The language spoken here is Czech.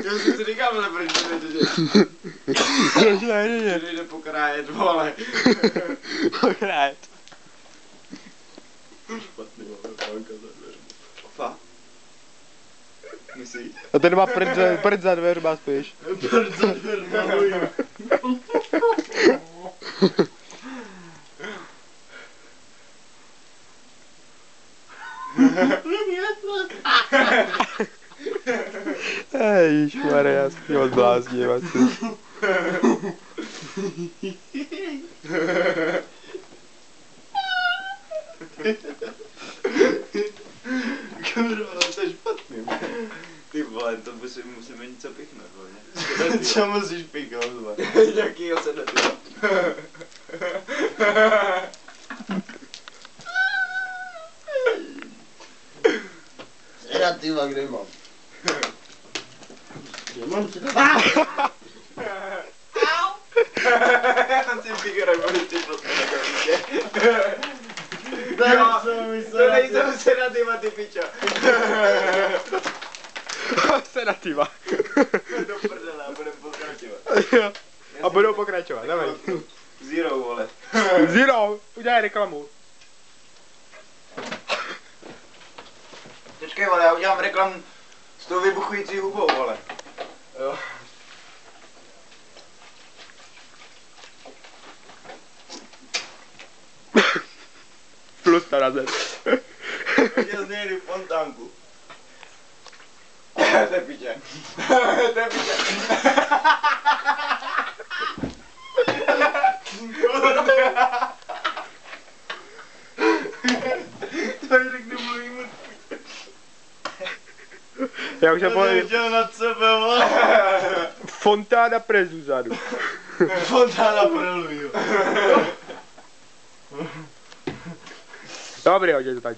Já jsem si říkal, ale proč to nejde? Proč nejde? Nejde pokrájet, vole. Pokrájet. Špatný, vole, pánka za dveřma. Fakt? Myslíš? A ten má prd za dveřma spíš. Prd za dveřma, huju. Ježišmarja, já jsem tě odbláznil asi. Kurva, to je špatný. Ty vole, to musíme něco pichnout, vole. Co musíš pichnout, vole? Jakýho sedativa? Sedativa, kde mám? Kde mám sedativa? On si figuruje, bude ty prostě na kamíče. To nejsou sedativa, ty pičo. Sedativa. Do prdele, a budem pokračovat. A budou pokračovat, dávaj. Zero, vole. Zero, udělej reklamu. Počkej, vole, já udělám reklamu s tou vybuchující hubou, vole. Jo. Plus tarazet. Viděl z někdy fontánku. To je piče. To je piče. To je řeknu mluvím. Já už jsem viděl nad sebe, vole. Fontána prezu zadu. Fontána preluju. Dobrý, hoď to tady.